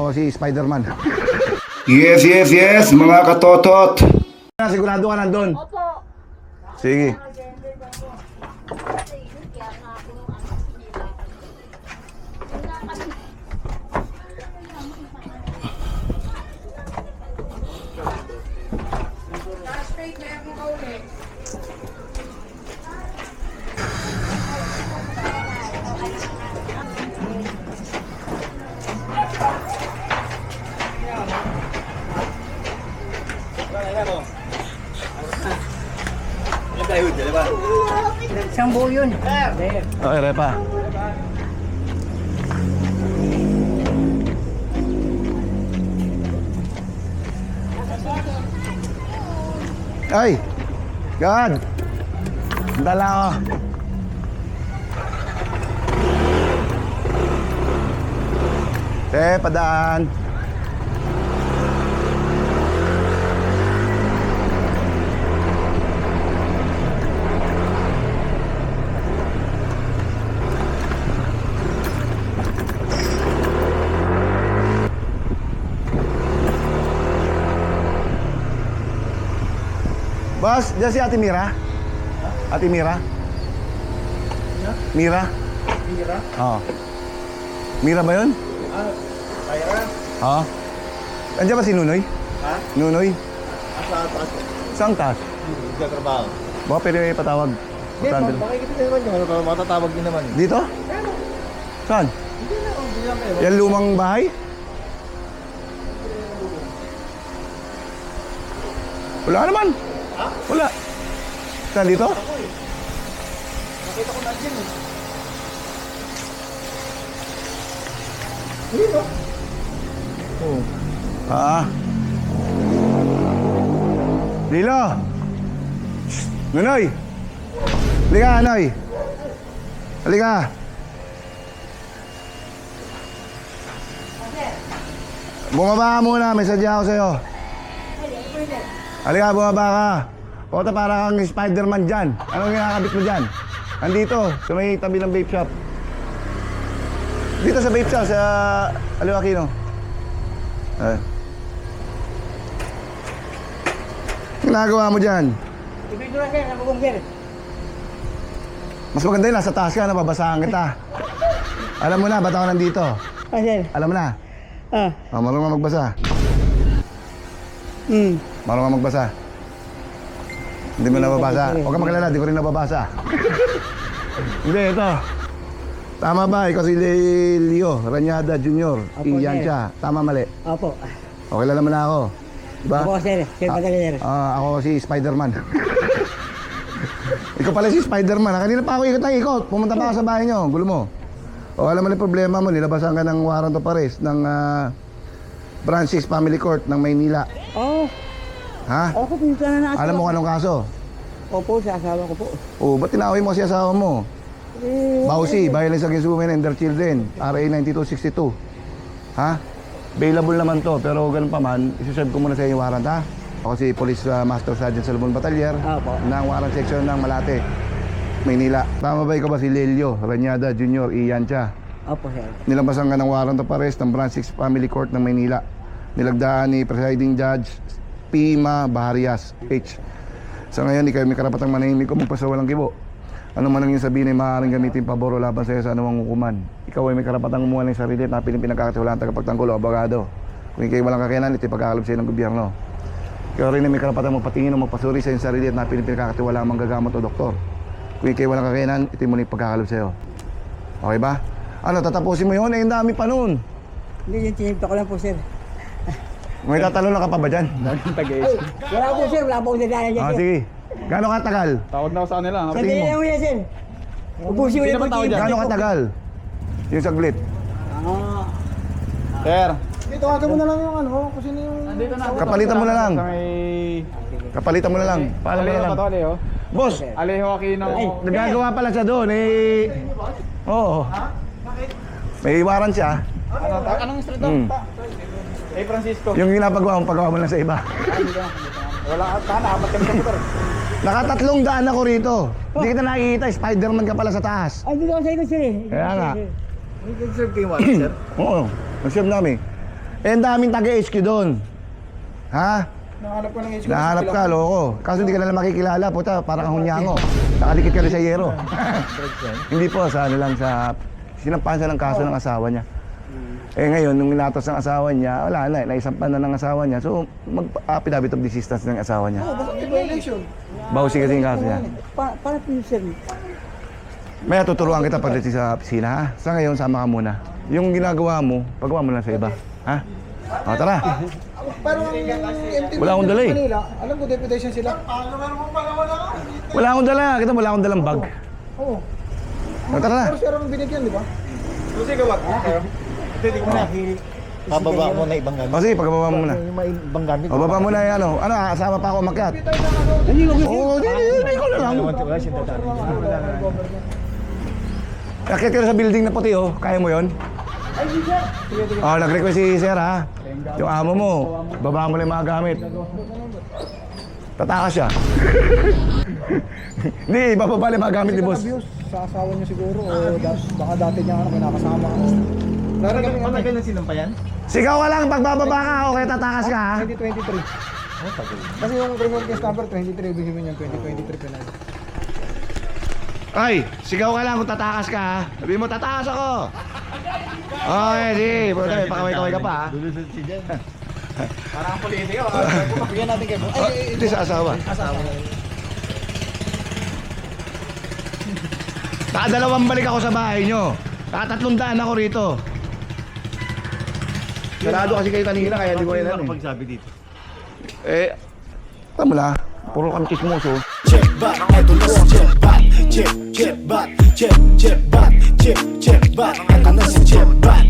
Ako si Spider-Man. Yes, mga katotot. Sigurado ka nandun? Opo. Sige. Isang buo yun. Okay, Repa. Ay! God! Dala ako. Padaan. Boss, dyan si Ate Mira? Ate Mira? Mira? Mira? Oo. Mira ba yun? Kaya? Oo. Andiyan ba si Nunoy? Ha? Nunoy? Asa taas? Saan taas? Nagkatrabaho. Baka pwede may patawag. Hindi, Patawag. makikita din naman yung matatawag din naman. Dito? Saan? Hindi lang kayo. Yan lumang bahay? Wala naman. Ha? Wala. Saan dito? Ako eh. Nakita ko nandiyan eh. Dito? Oo. Lilo! Shhh! Nunoy! Halika, Noy! Halika! Bumaba ka muna, may sadya ako sa'yo. Halika, bumaba ka. Kota para kang Spider-Man dyan. Anong kinakabit mo dyan? Andito, sa may tabi ng vape shop. Dito sa vape shop, sa Aliw Aquino. Ginagawa mo dyan? Ibig ko lang sir, nabugong sir. Mas maganda yun, nasa taas ka, nababasahan kita. Alam mo na, ba't ako nandito? Ah, sir. Alam mo na? Ah. Marunong ka magbasa. Marunong ka magbasa. Hindi mo nababasa. Huwag ka magalala, di ko rin nababasa. Hindi, ito. Tama ba? Ikaw si Leo Ranyada Jr. Opo, Iyan sir. siya. Tama, mali. Opo. Okay, alam mo na ako. Diba? Opo sir, sir padali sir. Ako si Spider-Man. Ikaw pala si Spider-Man. Kanina pa ako ikot ng ikot. Pumunta pa ako sa bahay nyo. Gulo mo. O alam mo na yung problema mo. Nilabasan ka ng warrant of arrest ng Branch 6 Family Court ng Maynila. Oh, Ha? ako pinunta na asawa. Alam mo kung anong kaso? Opo, sa asawa ko po. O, ba't tinawin mo si asawa mo? Bausi, Violence Against Women and Their Children, RA 9262. Ha? Available naman to, pero ganun pa man, isuserve ko muna sa inyo yung warrant, ha? Ako si Police Master Sergeant Salomon Batalier Opo. ng warrant section ng Malate, Maynila. Tama ba ikaw ba si Lelio Ranyada Jr. Iyan siya? Opo sir. Nilabasan ka ng warrant of arrest ng Branch 6 Family Court ng Maynila. Nilagdaan ni Presiding Judge Pima Baharias H. Sa ngayon, ikaw may karapatang manahimik o magpasawalang kibo. Ano man ang yung sabihin ay maaaring gamitin pabor o laban sa iyo sa anumang hukuman. Ikaw ay may karapatang umuha ng sarili at napiling pinagkakatiwalaan tagapagtanggol o abogado. Kung ikaw walang kakayanan, ito ipagkakalab sa iyo ng gobyerno. Ikaw rin ay may karapatang magpatingin o magpasuri sa iyong sarili at napiling pinagkakatiwalaan manggagamot o doktor. Kung ikaw walang kakayanan, ito yung muling ipagkakalab sa iyo. Okay ba? Ano, tatapusin mo yun? Eh, ang dami pa nun. Hindi, yung tinipto ko lang po sir. May tatanong na ka pa ba dyan? Wala po sir, wala po akong dadaanan dyan sir. Sige. Gano'ng katagal? Tawad na ako sa kanila. Sabi niya mo yan sir. Ubusin mo Sino na ba tao dyan? Gano'ng katagal? Yung saglit. Ah, Sir. Dito, tawagan mo na lang yung ano, kung sino yung... Nandito na. Kapalitan mo na lang. Sa may... Kapalitan mo na lang. Paano mo na Aleho lang? ba to, Aleho? Boss, Aleho Aquino. nagagawa pala siya doon eh. Oo. May warrant siya. Anong street to? Hey Francisco. Yung ginapagawa mo, pagawa mo lang sa iba. Wala ka, sana, apat kami sa motor. Nakatatlong daan ako rito. Hindi kita nakikita, Spider-Man ka pala sa taas. ay, dito ako sa ikot sir eh. Kaya nga. Nag-serve kayo warrant, sir? Oo, nag-serve namin. Eh, ang daming taga-HQ doon. Ha? Nahanap ko ng HQ. Nahanap ka, loko. Kaso hindi ka nalang makikilala, puta, parang kang hunyango. Nakadikit ka rin sa yero. Hindi po, sa ano lang, sa sinampahan siya ng kaso ng asawa niya. Eh ngayon, nung inatos ng asawa niya, wala na, naisampan na ng asawa niya. So, mag-affidavit of desistance ng asawa niya. Basta violation. Bawsi kasi yung kaso niya. Para po sir. May tuturuan kita pagdating sa opisina, ha? Sa ngayon, sama ka muna. Yung ginagawa mo, pagawa mo lang sa iba. Ha? O, tara. Pero ang MTV Wala akong dala eh. Manila, alam ko deputation sila. Wala akong dala. Kita mo, wala akong dalang bag. Oo. O, tara na. Pero siya rin binigyan, di ba? Susi, gawat. Hindi ko na. Pababa mo na ibang gamit. O, sige, pagkababa mo muna. Yung mga ibang gamit. O, baba mo na yung ano. Ano, asama pa ako umakyat. Oo, hindi ko na lang. Wala siyang dadaanin. Akyat ka na sa building na puti, oh. Kaya mo yon? Oh, nag-request si Sir, ha? Yung amo mo, baba mo lang yung mga gamit. Tatakas siya. Hindi, bababa lang yung mga gamit ni boss. Abuse sa asawa niya siguro o baka dati niya kinakasama. Matagal na sinampayan? Sigaw ka lang, pagbababa ka, okay, tatakas ka, ha? 2023. Kasi yung criminal case number 23, ibig sabihin yung 2023 penal. Ay, sigaw ka lang kung tatakas ka, ha? Sabihin mo, tatakas ako! Okay, sige, puta, may pakaway-kaway ka pa, ha? Parang ang politika. Bigyan natin kayo. Oh, hindi sa asawa. Nakadalawang balik ako sa bahay nyo. Nakatatlong daan ako rito. Sarado kasi kayo kanina, kaya hindi ko yan eh. Pagsabi dito. Eh, tama na. Puro kami chismoso. Check back, eto na si Check back. Check back, check back, check back. Eto na si Check back.